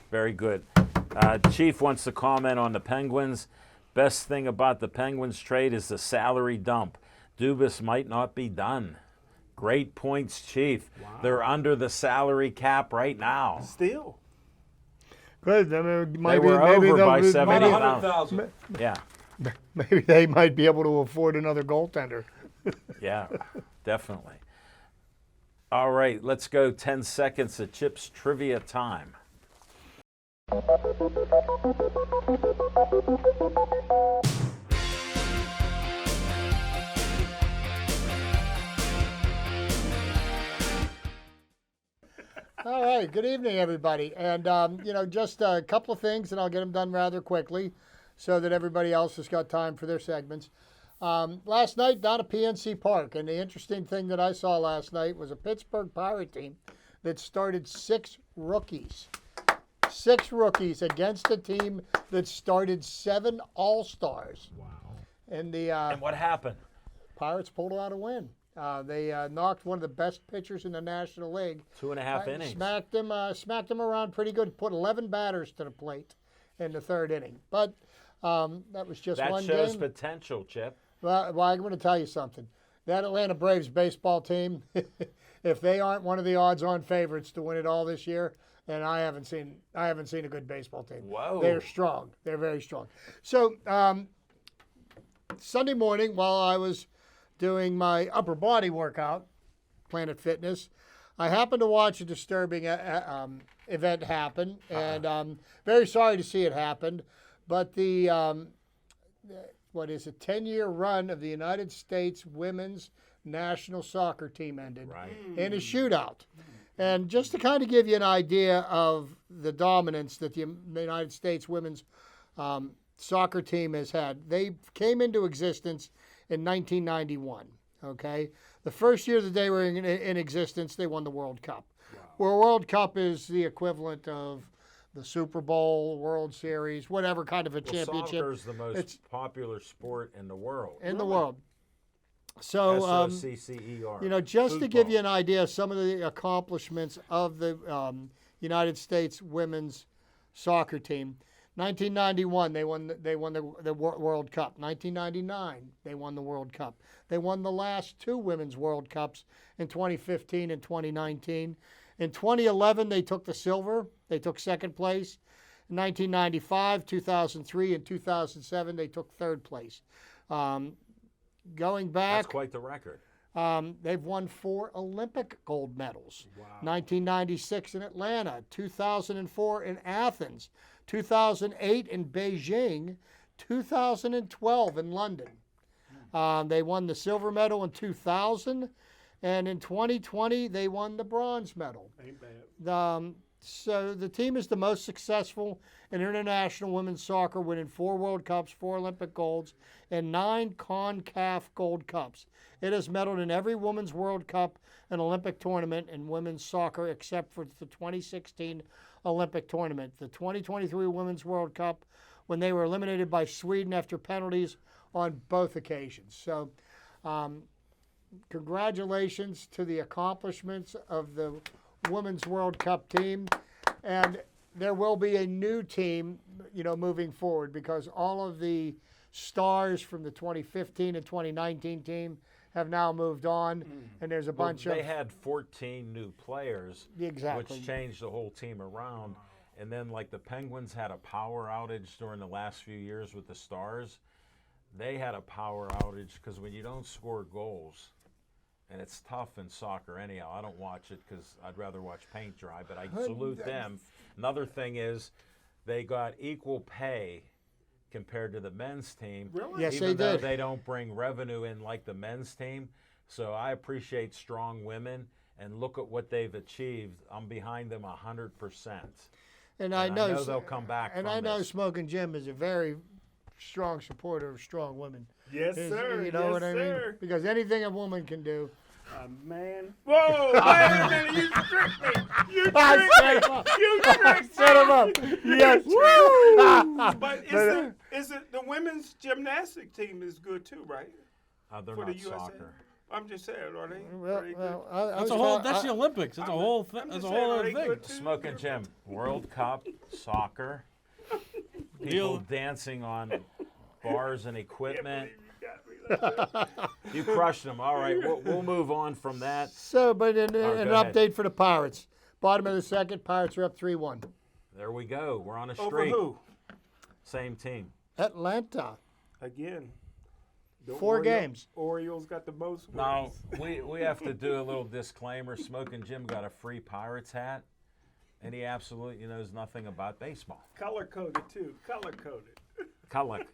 Very good. Chief wants to comment on the Penguins. Best thing about the Penguins trade is the salary dump. Dubas might not be done. Great points, Chief. Wow. They're under the salary cap right now. Still. Good. I mean, They were over by 70,000. 100,000. Yeah. Maybe they might be able to afford another goaltender. Yeah, definitely. All right, let's go 10 seconds of Chip's trivia time. All right. Good evening, everybody. And, just a couple of things, and I'll get them done rather quickly so that everybody else has got time for their segments. Last night down at PNC Park, and the interesting thing that I saw last night was a Pittsburgh Pirate team that started 6 rookies. 6 rookies against a team that started 7 All-Stars. Wow. And And what happened? Pirates pulled out a win. They knocked one of the best pitchers in the National League. 2.5 innings. Smacked him around pretty good. Put 11 batters to the plate in the 3rd inning. But that was just That one shows game. potential, Chip. Well, I'm going to tell you something. That Atlanta Braves baseball team, if they aren't one of the odds-on favorites to win it all this year, then I haven't seen a good baseball team. Whoa. They're strong. They're very strong. So Sunday morning, while I was doing my upper body workout, Planet Fitness, I happened to watch a disturbing event happen, and I'm very sorry to see it happen. But the 10-year run of the United States women's national soccer team ended in a shootout. And just to kind of give you an idea of the dominance that the United States women's soccer team has had, they came into existence in 1991. Okay, the first year that they were in existence, they won the World Cup. Wow. Where World Cup is the equivalent of the Super Bowl, World Series, whatever kind of a championship. Soccer is the most popular sport in the world. The world. So, SOCCER. just to give you an idea of some of the accomplishments of the United States women's soccer team. 1991, they won the World Cup. 1999, they won the World Cup. They won the last 2 women's World Cups in 2015 and 2019. In 2011, they took the silver. They took 2nd place. In 1995, 2003, and 2007, they took 3rd place. Going back, that's quite the record. They've won 4 Olympic gold medals. Wow. 1996 in Atlanta, 2004 in Athens, 2008 in Beijing, 2012 in London. They won the silver medal in 2000, and in 2020 they won the bronze medal. Ain't bad. So the team is the most successful in international women's soccer, winning 4 World Cups, 4 Olympic golds, and 9 CONCACAF Gold Cups. It has medaled in every Women's World Cup and Olympic tournament in women's soccer except for the 2016 Olympic tournament. The 2023 Women's World Cup, when they were eliminated by Sweden after penalties on both occasions. So congratulations to the accomplishments of the Women's World Cup team, and there will be a new team, moving forward, because all of the stars from the 2015 and 2019 team have now moved on, and there's a bunch of. They had 14 new players, exactly, which changed the whole team around. And then, like the Penguins had a power outage during the last few years with the Stars, they had a power outage because when you don't score goals. And it's tough in soccer anyhow. I don't watch it because I'd rather watch paint dry, but I salute them. Another thing is they got equal pay compared to the men's team. Really? Yes, even they though did. they don't bring revenue in like the men's team. So I appreciate strong women, and look at what they've achieved. I'm behind them 100%. And I know they'll come back And from I know this. Smoking Jim is a very strong supporter of strong women. Yes, sir. You know yes, what I mean? sir. Because anything a woman can do. Man. Whoa, wait a minute. You tricked me. You I tricked me. You tricked Set him up. Yes. Woo! But is it the women's gymnastic team is good too, right? They're For not the USA? soccer. I'm just saying, are they? Well, are they good? That's the Olympics. That's a whole thing. I'm That's a just whole saying, are other they thing. good too? Smoking Jim, World Cup, soccer, people dancing on bars and equipment. You got me. You crushed them. All right, we'll move on from that. So, but an go ahead. update for the Pirates. Bottom of the 2nd, Pirates are up 3-1. There we go. We're on a Over streak. who? Same team. Atlanta. Again. The 4 games. Orioles got the most wins. Now, we have to do a little disclaimer. Smoking Jim got a free Pirates hat, and he absolutely knows nothing about baseball. Color-coded, too. Color-coded. Color.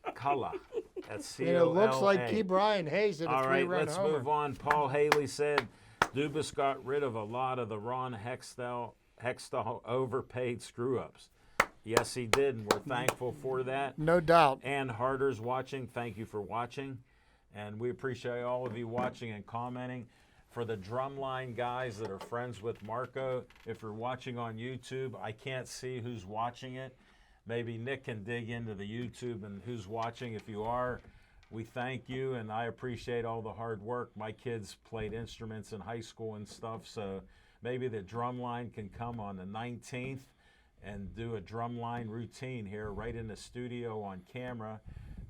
That's C-O-L-A. And it looks like Key Brian Hayes hit a All right, 3-run let's homer. move on. Paul Haley said Dubas got rid of a lot of the Ron Hextall Hextall overpaid screw-ups. Yes, he did, and we're thankful for that. No doubt. Ann Harder's watching. Thank you for watching. And we appreciate all of you watching and commenting. For the Drumline guys that are friends with Marco, if you're watching on YouTube, I can't see who's watching it. Maybe Nick can dig into the YouTube and who's watching. If you are, we thank you, and I appreciate all the hard work. My kids played instruments in high school and stuff, so maybe the Drumline can come on the 19th and do a Drumline routine here right in the studio on camera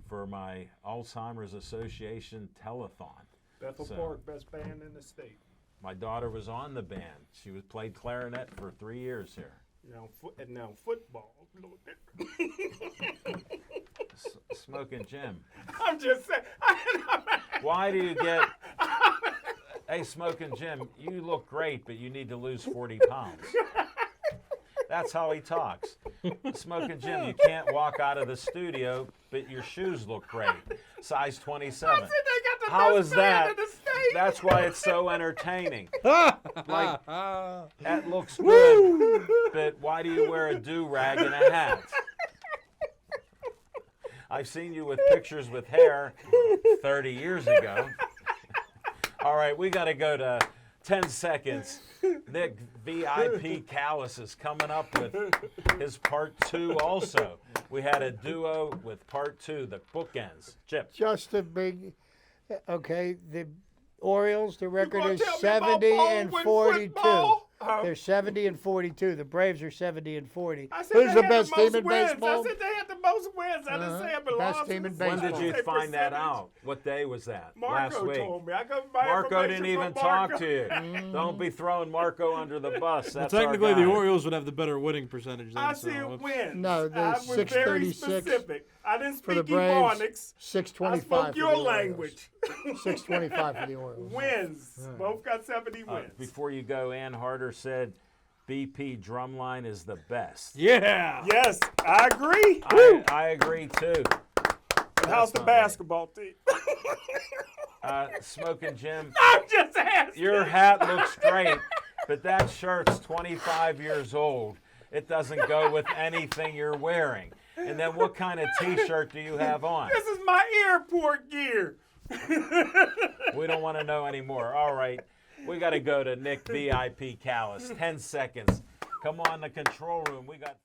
for my Alzheimer's Association telethon. Bethel Park, best band in the state. My daughter was on the band. She played clarinet for 3 years here. Now football. A little different. Smoking Jim. I'm just saying. Why do you get... Hey, Smoking Jim, you look great, but you need to lose 40 pounds. That's how he talks. Smoking Jim, you can't walk out of the studio, but your shoes look great. Size 27. I said they got the How best is band that? in the state. That's why it's so entertaining. Like, that looks good, but why do you wear a do-rag and a hat? I've seen you with pictures with hair 30 years ago. All right, we got to go to 10 seconds. Nick VIP Callis is coming up with his part 2 also. We had a duo with part 2, the bookends. Chip. Just a big, okay, the Orioles, the record gonna is tell me 70 about and Baldwin 42. football? They're 70 and 42. The Braves are 70 and 40. I said Who's they the had best most team in wins. baseball? I said they had the most wins. I didn't say it belongs Best team in to the When baseball. did you Say find that percentage. out? What day was that? Marco Last week. told me. I got my Marco information didn't even from talk Marco. to you. Don't be throwing Marco under the bus. That's Technically, our the guy. Orioles would have the better winning percentage. Then, I so said whoops. wins. No, the I was very 636 specific. I didn't For the speak Braves, Ebonics. I 625 spoke for your the language. Orioles. 625 for the Orioles. Wins. Both got 70 wins. Before you go, Ann Harder said BP Drumline is the best. Yeah. Yes, I agree. I agree too. How's the not right. basketball team? Smoking Jim, I'm just asking. your hat looks great, but that shirt's 25 years old. It doesn't go with anything you're wearing. And then what kind of T-shirt do you have on? This is my airport gear. We don't want to know anymore. All right. We got to go to Nick VIP Callis. 10 seconds. Come on, the control room. We got...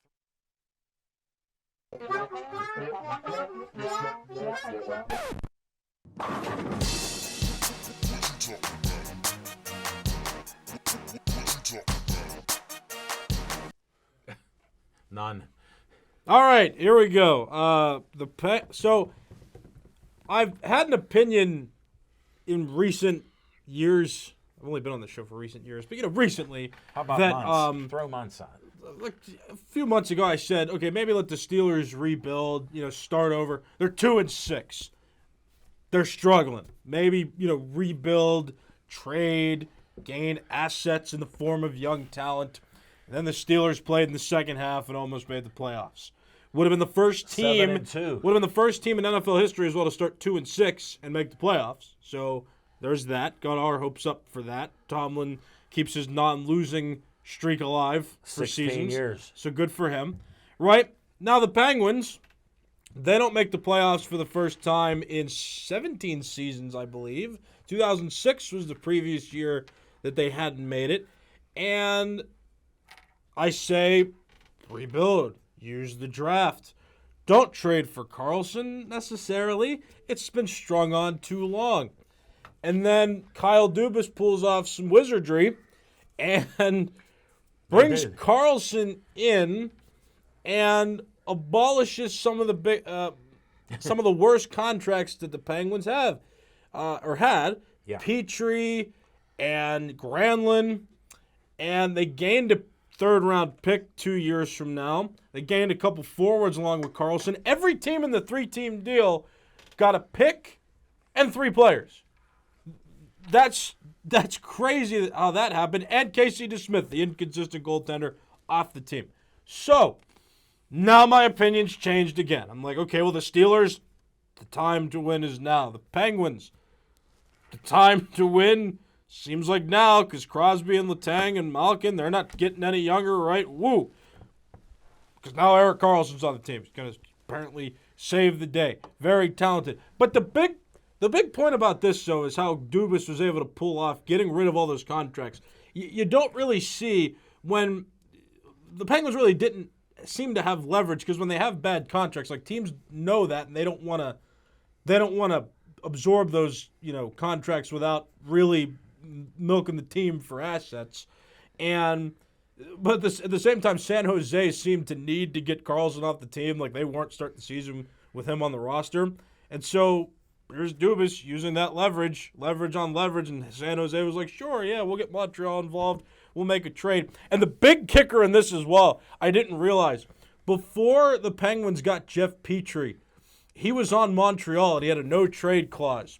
None. All right, here we go. So I've had an opinion in recent years. I've only been on the show for recent years, but recently How about that months? Throw months on it. like a few months ago, I said, okay, maybe let the Steelers rebuild. Start over. They're 2-6. They're struggling. Maybe rebuild, trade, gain assets in the form of young talent. And then the Steelers played in the second half and almost made the playoffs. Would have been the first team. 7-2. Would have been the first team in NFL history as well to start 2-6 and make the playoffs. So there's that. Got our hopes up for that. Tomlin keeps his non-losing streak alive for 16 seasons. years. So good for him. Right now, the Penguins, they don't make the playoffs for the first time in 17 seasons, I believe. 2006 was the previous year that they hadn't made it, and I say rebuild. Use the draft. Don't trade for Carlson necessarily. It's been strung on too long. And then Kyle Dubas pulls off some wizardry and brings did. Carlson in and abolishes some of the big, some of the worst contracts that the Penguins have or had. Yeah. Petrie and Granlund, and they gained a third-round pick 2 years from now. They gained a couple forwards along with Carlson. Every team in the three-team deal got a pick and 3 players. That's crazy how that happened. And Casey DeSmith, the inconsistent goaltender, off the team. So, now my opinion's changed again. I'm like, okay, well, the Steelers, the time to win is now. The Penguins, the time to win Seems like now, because Crosby and Letang and Malkin, they're not getting any younger, right? Woo! Because now Erik Karlsson's on the team. He's going to apparently save the day. Very talented. But the big point about this, though, is how Dubas was able to pull off getting rid of all those contracts. You don't really see when the Penguins really didn't seem to have leverage, because when they have bad contracts, like, teams know that, and they don't want to absorb those, contracts without really milking the team for assets. But at the same time, San Jose seemed to need to get Karlsson off the team. Like, they weren't starting the season with him on the roster. And so here's Dubas using that leverage on leverage, and San Jose was like, sure, yeah, we'll get Montreal involved. We'll make a trade. And the big kicker in this as well, I didn't realize, before the Penguins got Jeff Petrie, he was on Montreal and he had a no-trade clause.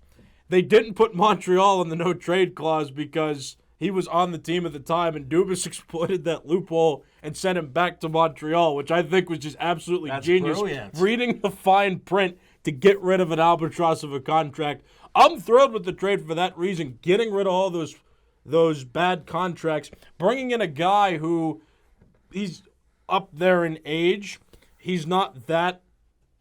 They didn't put Montreal in the no-trade clause because he was on the team at the time, and Dubas exploited that loophole and sent him back to Montreal, which I think was just absolutely genius. Brilliant. Reading the fine print to get rid of an albatross of a contract. I'm thrilled with the trade for that reason, getting rid of all those bad contracts, bringing in a guy who he's up there in age. He's not that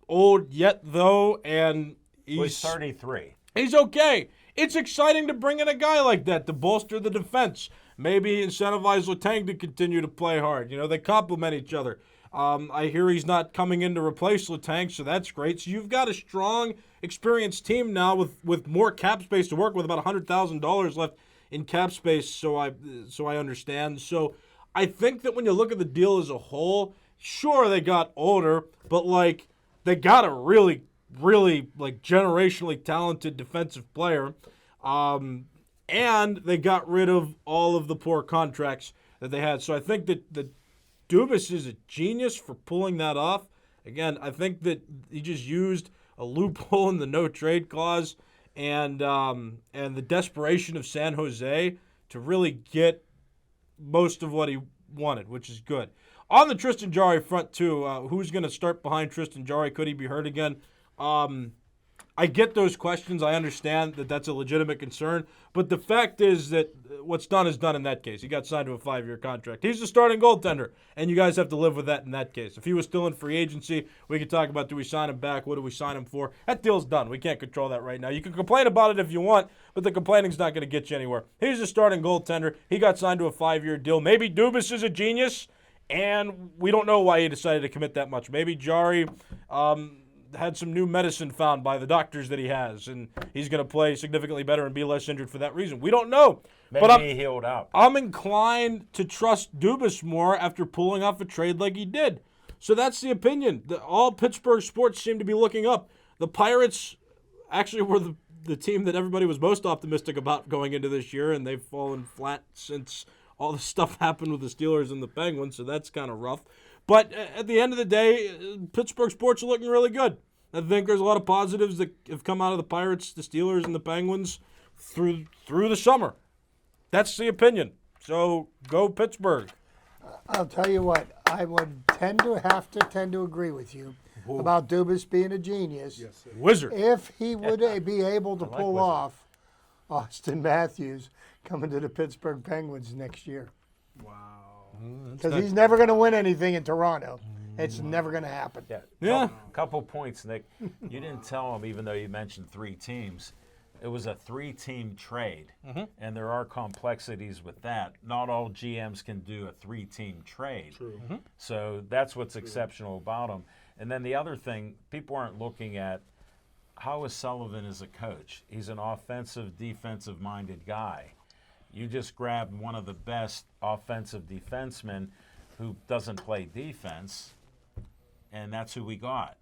old yet, though, and He's 33. He's okay. It's exciting to bring in a guy like that to bolster the defense. Maybe incentivize Letang to continue to play hard. They complement each other. I hear he's not coming in to replace Letang, so that's great. So you've got a strong, experienced team now with more cap space to work with, about $100,000 left in cap space, so I understand. So I think that when you look at the deal as a whole, sure, they got older, but, like, they got a really, really, like, generationally talented defensive player. And they got rid of all of the poor contracts that they had. So I think that Dubas is a genius for pulling that off. Again, I think that he just used a loophole in the no-trade clause and the desperation of San Jose to really get most of what he wanted, which is good. On the Tristan Jarry front, too, who's going to start behind Tristan Jarry? Could he be hurt again? I get those questions. I understand that that's a legitimate concern. But the fact is that what's done is done in that case. He got signed to a 5-year contract. He's the starting goaltender, and you guys have to live with that in that case. If he was still in free agency, we could talk about, do we sign him back? What do we sign him for? That deal's done. We can't control that right now. You can complain about it if you want, but the complaining's not going to get you anywhere. He's the starting goaltender. He got signed to a 5-year deal. Maybe Dubas is a genius, and we don't know why he decided to commit that much. Maybe Jarry had some new medicine found by the doctors that he has, and he's going to play significantly better and be less injured for that reason. We don't know. Maybe but he healed up. I'm inclined to trust Dubas more after pulling off a trade like he did. So that's the opinion. All Pittsburgh sports seem to be looking up. The Pirates actually were the team that everybody was most optimistic about going into this year, and they've fallen flat since all the stuff happened with the Steelers and the Penguins, so that's kind of rough. But at the end of the day, Pittsburgh sports are looking really good. I think there's a lot of positives that have come out of the Pirates, the Steelers, and the Penguins through the summer. That's the opinion. So go Pittsburgh. I'll tell you what, I would tend to agree with you about Dubas being a genius. Yes, sir. Wizard. If he would be able to pull off Austin Matthews coming to the Pittsburgh Penguins next year. Wow. Because he's never going to win anything in Toronto. It's never going to happen. Yeah. Couple points, Nick. You didn't tell him, even though you mentioned 3 teams. It was a 3-team trade, and there are complexities with that. Not all GMs can do a 3-team trade. True. So that's what's exceptional about him. And then the other thing, people aren't looking at how is Sullivan as a coach. He's an offensive, defensive-minded guy. You just grabbed one of the best offensive defensemen who doesn't play defense, and that's who we got.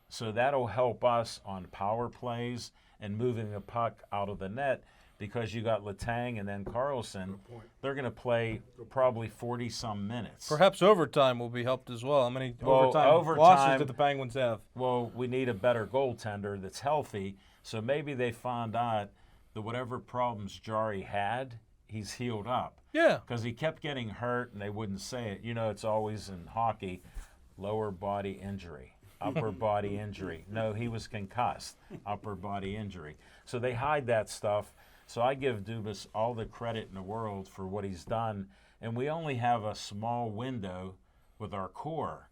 So that'll help us on power plays and moving the puck out of the net, because you got Letang and then Karlsson. They're going to play probably 40-some minutes. Perhaps overtime will be helped as well. How many overtime losses did the Penguins have? Well, we need a better goaltender that's healthy, so maybe they found out that whatever problems Jarry had, he's healed up. Yeah. Because he kept getting hurt, and they wouldn't say it. You know, it's always in hockey, lower body injury, upper body injury. No, he was concussed, upper body injury. So they hide that stuff. So I give Dubas all the credit in the world for what he's done, and we only have a small window with our core.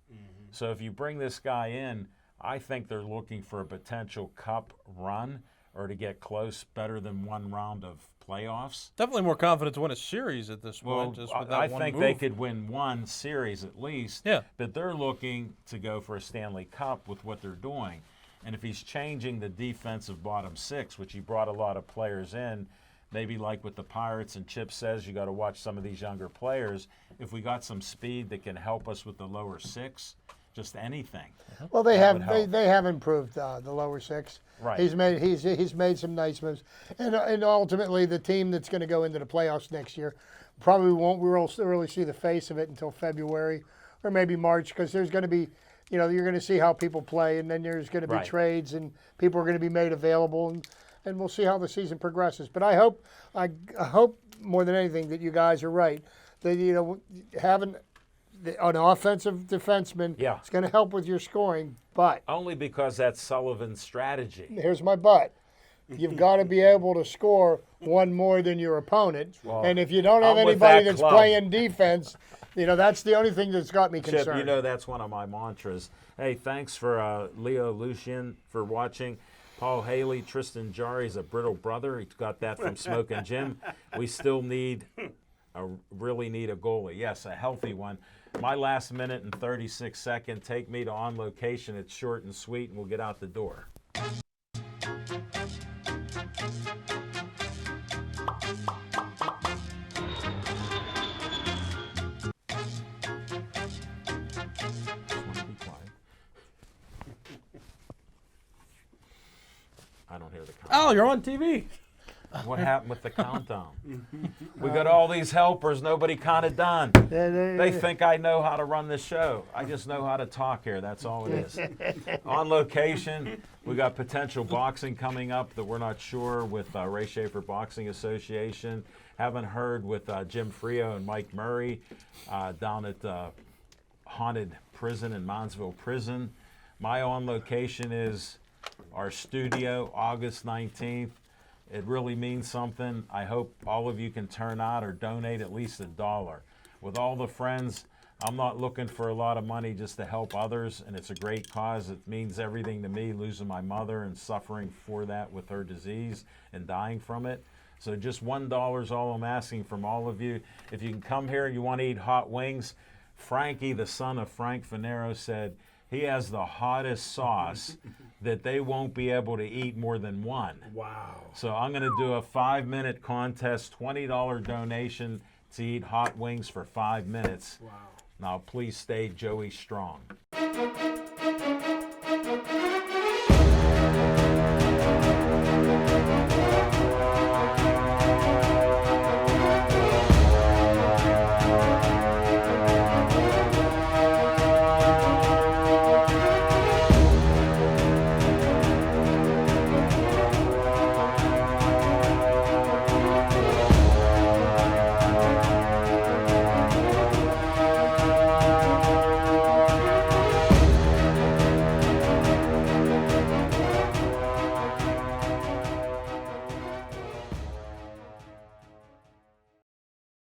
So if you bring this guy in, I think they're looking for a potential cup run or to get close, better than one round of playoffs. Definitely more confident to win a series at this Well, point. Just with that I one think move. they could win one series at least. Yeah. But they're looking to go for a Stanley Cup with what they're doing. And if he's changing the defensive bottom six, which he brought a lot of players in, maybe like with the Pirates, and Chip says you got to watch some of these younger players. If we got some speed that can help us with the lower six, just anything. Well, they That would have help. they have improved the lower six. Right. He's made some nice moves, and ultimately the team that's going to go into the playoffs next year probably won't really see the face of it until February or maybe March, because there's going to be, you're going to see how people play, and then there's going to be Right. trades and people are going to be made available, and we'll see how the season progresses. But I hope more than anything that you guys are right, that having an offensive defenseman Yeah. is going to help with your scoring, but Only because that's Sullivan's strategy. here's my but. You've got to be able to score one more than your opponent. And if you don't have I'm with anybody that that's club. playing defense, that's the only thing that's got me Chip, concerned. that's one of my mantras. Hey, thanks for Leo Lucien for watching. Paul Haley, Tristan Jarry's a brittle brother. He got that from Smoking Jim. We still really need a goalie. Yes, a healthy one. My last minute and 36 second, take me to On Location. It's short and sweet, and we'll get out the door. I don't hear the countdown. Oh, you're on TV. What happened with the countdown? We got all these helpers, nobody counted done. They think I know how to run this show. I just know how to talk here. That's all it is. On Location, we got potential boxing coming up that we're not sure with Ray Schaefer Boxing Association. Haven't heard with Jim Frio and Mike Murray down at Haunted Prison in Monsville Prison. My On Location is our studio, August 19th. It really means something. I hope all of you can turn out or donate at least $1. With all the friends, I'm not looking for a lot of money, just to help others, and it's a great cause. It means everything to me, losing my mother and suffering for that with her disease and dying from it. So just $1 is all I'm asking from all of you. If you can come here and you want to eat hot wings, Frankie, the son of Frank Fanero, said he has the hottest sauce that they won't be able to eat more than one. Wow. So I'm going to do a 5-minute contest, $20 donation to eat hot wings for 5 minutes. Wow. Now please stay Joey strong.